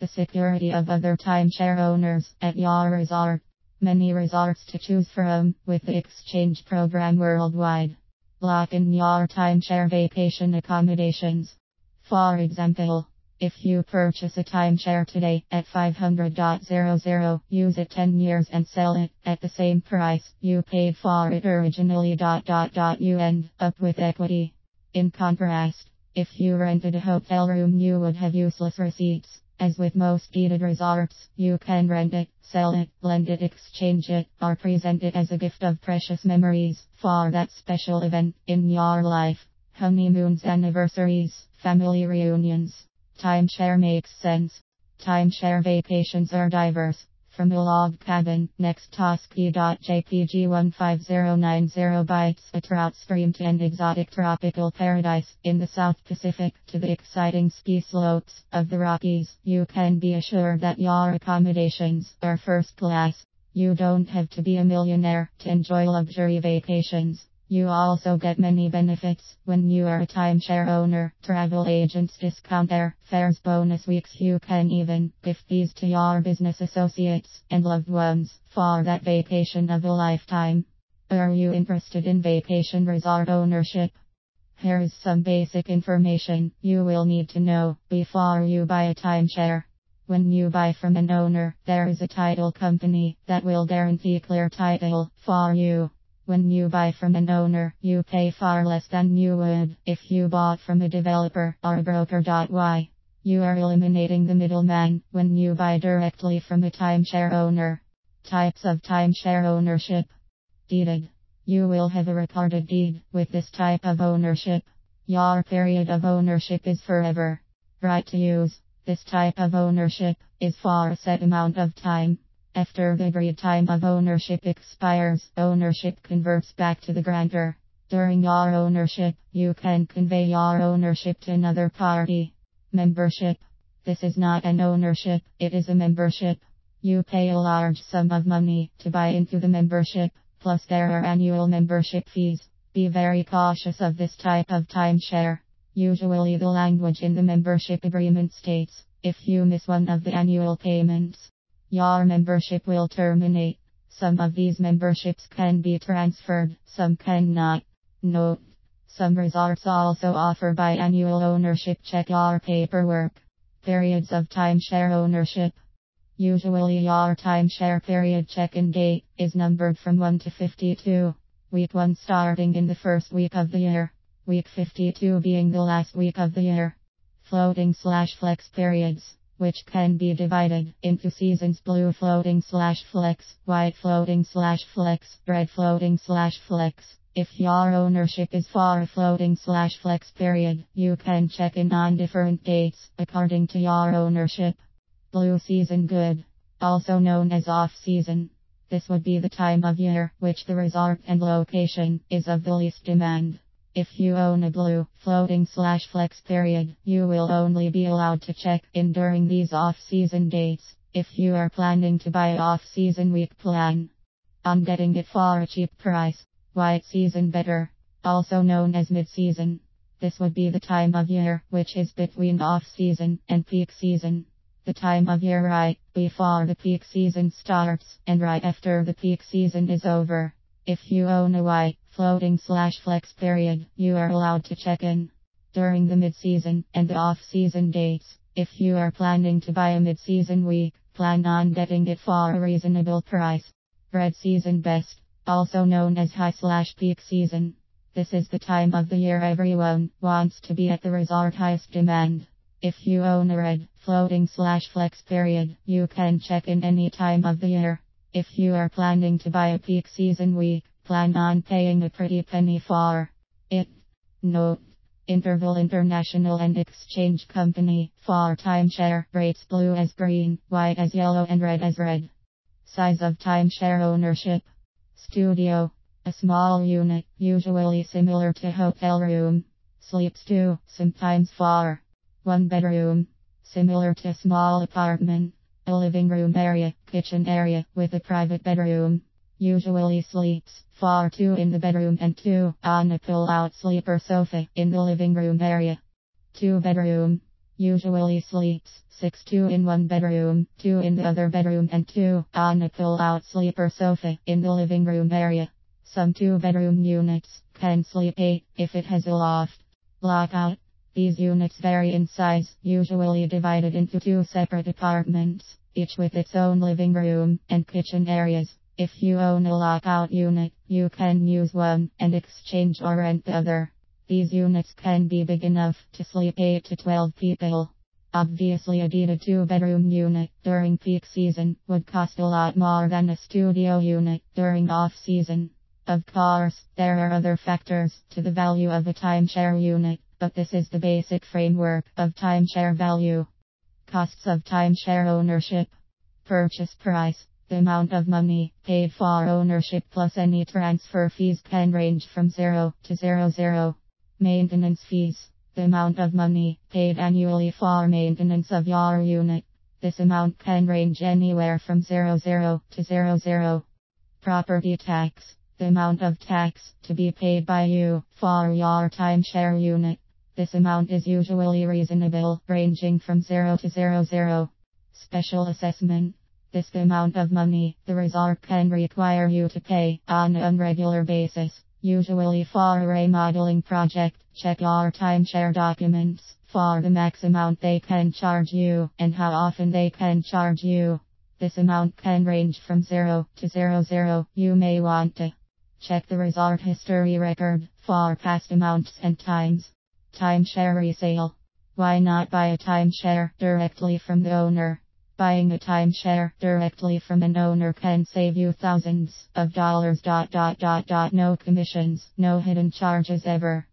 The security of other timeshare owners at your resort. Many resorts to choose from, with the exchange program worldwide. Lock in your timeshare vacation accommodations. For example, if you purchase a timeshare today at 500,000, use it 10 years and sell it at the same price you paid for it originally. You end up with equity. In contrast, if you rented a hotel room, you would have useless receipts. As with most deeded resorts, you can rent it, sell it, lend it, exchange it, or present it as a gift of precious memories for that special event in your life. Honeymoons, anniversaries, family reunions. Timeshare makes sense. Timeshare vacations are diverse. From a log cabin next to ski.jpg 15090 bytes, a trout stream to an exotic tropical paradise in the South Pacific, to the exciting ski slopes of the Rockies, you can be assured that your accommodations are first class. You don't have to be a millionaire to enjoy luxury vacations. You also get many benefits when you are a timeshare owner. Travel agents discount air fares, bonus weeks. You can even gift these to your business associates and loved ones for that vacation of a lifetime. Are you interested in vacation resort ownership? Here is some basic information you will need to know before you buy a timeshare. When you buy from an owner, there is a title company that will guarantee clear title for you. When you buy from an owner, you pay far less than you would if you bought from a developer or a broker. Why? You are eliminating the middleman when you buy directly from a timeshare owner. Types of timeshare ownership. Deeded. You will have a recorded deed with this type of ownership. Your period of ownership is forever. Right to use. This type of ownership is for a set amount of time. After the agreed time of ownership expires, ownership converts back to the grantor. During your ownership, you can convey your ownership to another party. Membership. This is not an ownership, it is a membership. You pay a large sum of money to buy into the membership, plus there are annual membership fees. Be very cautious of this type of timeshare. Usually the language in the membership agreement states, if you miss one of the annual payments, your membership will terminate. Some of these memberships can be transferred, some cannot. Note: some resorts also offer biannual ownership. Check your paperwork. Periods of timeshare ownership. Usually your timeshare period check-in date is numbered from 1 to 52. Week 1 starting in the first week of the year. Week 52 being the last week of the year. Floating/flex periods, which can be divided into seasons: blue floating/flex, white floating/flex, red floating/flex. If your ownership is for a floating/flex period, you can check in on different dates according to your ownership. Blue season good, also known as off-season. This would be the time of year which the resort and location is of the least demand. If you own a blue floating/flex period, you will only be allowed to check in during these off-season dates. If you are planning to buy off-season week, plan on getting it for a cheap price. White season better, also known as mid-season. This would be the time of year which is between off-season and peak season. The time of year right before the peak season starts and right after the peak season is over. If you own a white floating/flex period, you are allowed to check in during the mid-season and the off-season dates. If you are planning to buy a mid-season week, plan on getting it for a reasonable price. Red season best, also known as high/peak season. This is the time of the year everyone wants to be at the resort highest demand. If you own a red floating/flex period, you can check in any time of the year. If you are planning to buy a peak season week, plan on paying a pretty penny for it. Note: Interval International and Exchange Company for timeshare rates blue as green, white as yellow, and red as red. Size of timeshare ownership. Studio, a small unit, usually similar to hotel room. Sleeps 2, sometimes 4. 1 bedroom, similar to small apartment. A living room area, kitchen area with a private bedroom. Usually sleeps 2 in the bedroom and 2 on a pull-out sleeper sofa in the living room area. 2 bedroom, usually sleeps 2 in one bedroom, 2 in the other bedroom and 2 on a pull-out sleeper sofa in the living room area. Some 2-bedroom units can sleep 8 if it has a loft. Lockout. These units vary in size, usually divided into 2 separate apartments, each with its own living room and kitchen areas. If you own a lockout unit, you can use one and exchange or rent the other. These units can be big enough to sleep 8 to 12 people. Obviously, a deeded 2-bedroom unit during peak season would cost a lot more than a studio unit during off-season. Of course, there are other factors to the value of a timeshare unit, but this is the basic framework of timeshare value. Costs of timeshare ownership. Purchase price. The amount of money paid for ownership plus any transfer fees can range from 0 to 00. Maintenance fees. The amount of money paid annually for maintenance of your unit. This amount can range anywhere from 00 to 00. Property tax. The amount of tax to be paid by you for your timeshare unit. This amount is usually reasonable, ranging from 0 to 00. Special assessment. This the amount of money the resort can require you to pay on an regular basis. Usually for a remodeling project, check your timeshare documents for the max amount they can charge you and how often they can charge you. This amount can range from 0 to 00. You may want to check the resort history record for past amounts and times. Timeshare resale. Why not buy a timeshare directly from the owner? Buying a timeshare directly from an owner can save you thousands of dollars. No commissions, no hidden charges ever.